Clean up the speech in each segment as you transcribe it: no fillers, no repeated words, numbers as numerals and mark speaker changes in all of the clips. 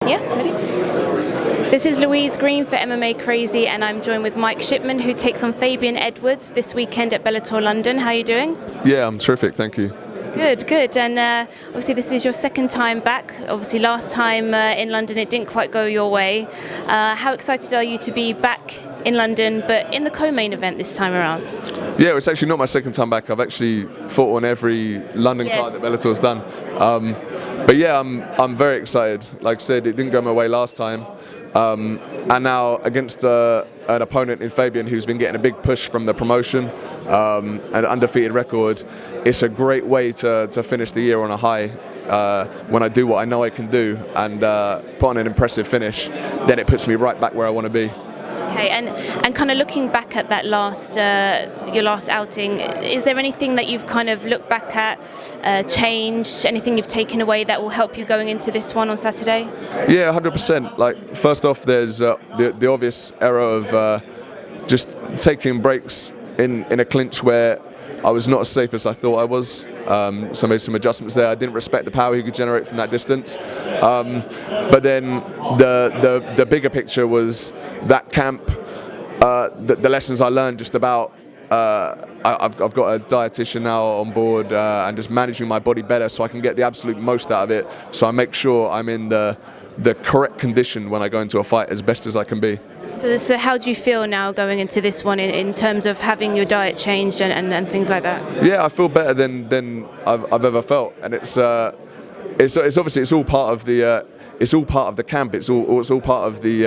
Speaker 1: Yeah, ready? This is Louise Green for MMA Crazy, and I'm joined with Mike Shipman, who takes on Fabian Edwards this weekend at Bellator London. How are you doing?
Speaker 2: Yeah, I'm terrific, thank you.
Speaker 1: Good, good. And obviously this is your second time back. Obviously last time in London it didn't quite go your way. How excited are you to be back in London, but in the co-main event this time around?
Speaker 2: Yeah, it's actually not my second time back. I've actually fought on every London card that Bellator's done. But yeah, I'm very excited. Like I said, it didn't go my way last time. And now against an opponent in Fabian who's been getting a big push from the promotion, an undefeated record, it's a great way to finish the year on a high. When I do what I know I can do and put on an impressive finish, then it puts me right back where I want to be.
Speaker 1: Okay, and kind of looking back at that your last outing, is there anything that you've kind of looked back at, changed, anything you've taken away that will help you going into this one on Saturday?
Speaker 2: Yeah, 100%. Like, first off, there's the obvious error of just taking breaks in a clinch where I was not as safe as I thought I was. So I made some adjustments there. I didn't respect the power he could generate from that distance. But then the bigger picture was that camp, the lessons I learned just about, I've got a dietitian now on board and just managing my body better so I can get the absolute most out of it. So I make sure I'm in the correct condition when I go into a fight as best as I can be.
Speaker 1: So how do you feel now going into this one in terms of having your diet changed and things like that? Yeah,
Speaker 2: I feel better than I've ever felt, and it's obviously it's all part of the camp. It's all part of the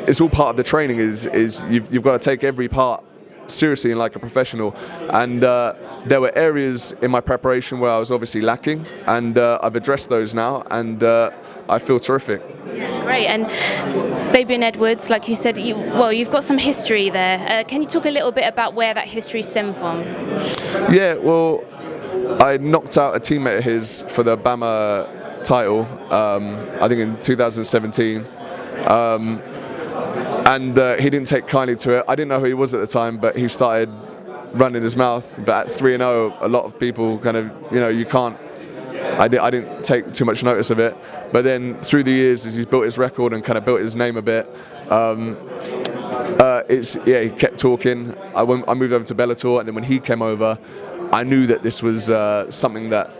Speaker 2: it's all part of the training. Is you've got to take every part seriously and like a professional, and there were areas in my preparation where I was obviously lacking, and I've addressed those now, and I feel terrific.
Speaker 1: Great. And Fabian Edwards, like you said, you've got some history there. Can you talk a little bit about where that history stemmed from? Yeah,
Speaker 2: well, I knocked out a teammate of his for the BAMA title, I think in 2017. And he didn't take kindly to it. I didn't know who he was at the time, but he started running his mouth. But at 3-0, a lot of people kind of, you can't. I didn't take too much notice of it, but then through the years, as he's built his record and kind of built his name a bit, he kept talking. I moved over to Bellator, and then when he came over, I knew that this was something that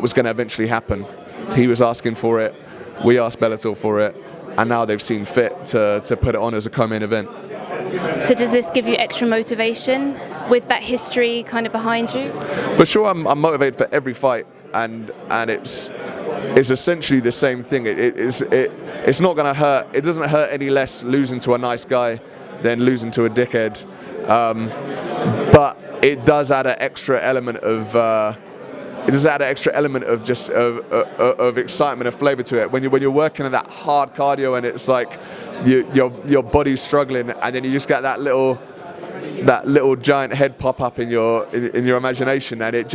Speaker 2: was going to eventually happen. He was asking for it, we asked Bellator for it, and now they've seen fit to put it on as a co-main event.
Speaker 1: So does this give you extra motivation with that history kind of behind you?
Speaker 2: For sure, I'm motivated for every fight. And it's essentially the same thing. It's not going to hurt. It doesn't hurt any less losing to a nice guy than losing to a dickhead. But it does add an extra element of just of excitement and flavour to it. When you're working at that hard cardio and it's like your body's struggling, and then you just get that little giant head pop up in your imagination, and it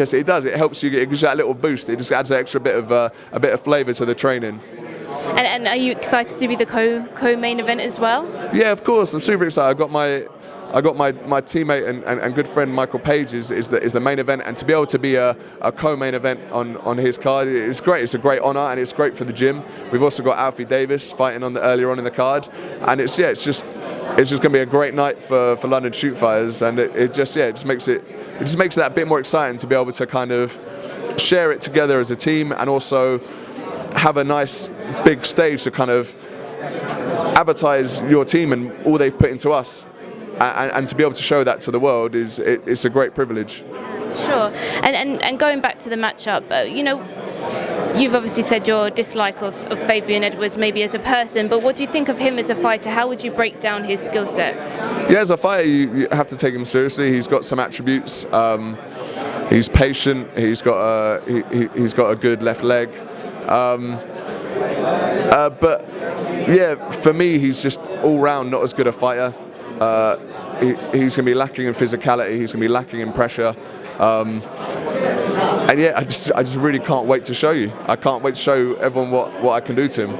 Speaker 2: helps you. It gives you that little boost. It just adds an extra bit of flavour to the training.
Speaker 1: And are you excited to be the co-main event as well?
Speaker 2: Yeah, of course. I'm super excited. I got my teammate and good friend Michael Page is the main event, and to be able to be a co-main event on his card, it's great. It's a great honour, and it's great for the gym. We've also got Alfie Davis fighting earlier on in the card, and it's just going to be a great night for London shoot fighters, and it just makes it that bit more exciting to be able to kind of share it together as a team, and also have a nice big stage to kind of advertise your team and all they've put into us, and to be able to show that to the world it's a great privilege.
Speaker 1: Sure. And going back to the matchup, you've obviously said your dislike of Fabian Edwards maybe as a person, but what do you think of him as a fighter? How would you break down his skill set? Yeah,
Speaker 2: as a fighter, you have to take him seriously. He's got some attributes. He's patient. He's got a good left leg. But yeah, for me, he's just all round not as good a fighter. He's going to be lacking in physicality. He's going to be lacking in pressure. And yeah, I just really can't wait to show you. I can't wait to show everyone what I can do to him.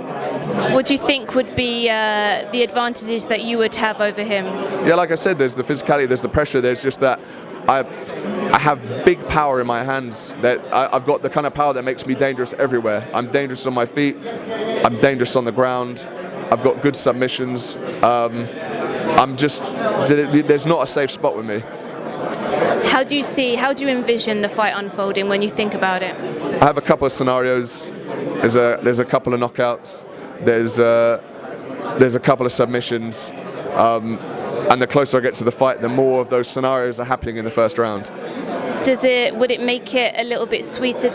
Speaker 1: What do you think would be the advantages that you would have over him?
Speaker 2: Yeah, like I said, there's the physicality, there's the pressure, there's just that I have big power in my hands. That I've got the kind of power that makes me dangerous everywhere. I'm dangerous on my feet, I'm dangerous on the ground, I've got good submissions. There's not a safe spot with me.
Speaker 1: How do you envision the fight unfolding when you think about it?
Speaker 2: I have a couple of scenarios. There's a couple of knockouts. There's a couple of submissions. And the closer I get to the fight, the more of those scenarios are happening in the first round.
Speaker 1: Would it make it a little bit sweeter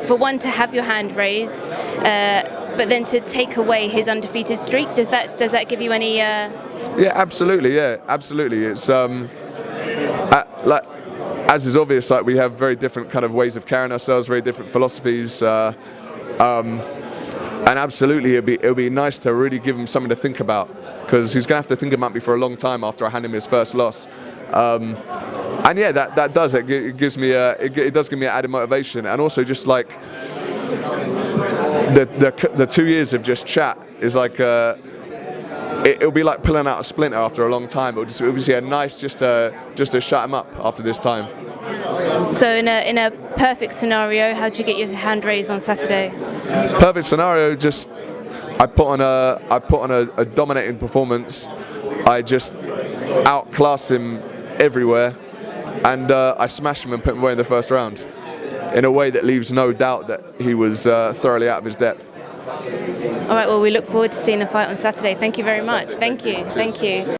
Speaker 1: for one to have your hand raised, but then to take away his undefeated streak? Does that give you any?
Speaker 2: Yeah, absolutely. Yeah, absolutely. It's like, as is obvious, like we have very different kind of ways of carrying ourselves, very different philosophies, and absolutely it'll be nice to really give him something to think about, because he's going to have to think about me for a long time after I hand him his first loss. And yeah, that does it gives me it does give me added motivation, and also just like the 2 years of just chat is like it'll be like pulling out a splinter after a long time. It'll be nice just to shut him up after this time.
Speaker 1: So in a perfect scenario, how do you get your hand raised on Saturday?
Speaker 2: Perfect scenario, just I put on a dominating performance. I just outclass him everywhere, and I smash him and put him away in the first round in a way that leaves no doubt that he was thoroughly out of his depth.
Speaker 1: All right, well, we look forward to seeing the fight on Saturday. Thank you very much. Thank you. Thank you.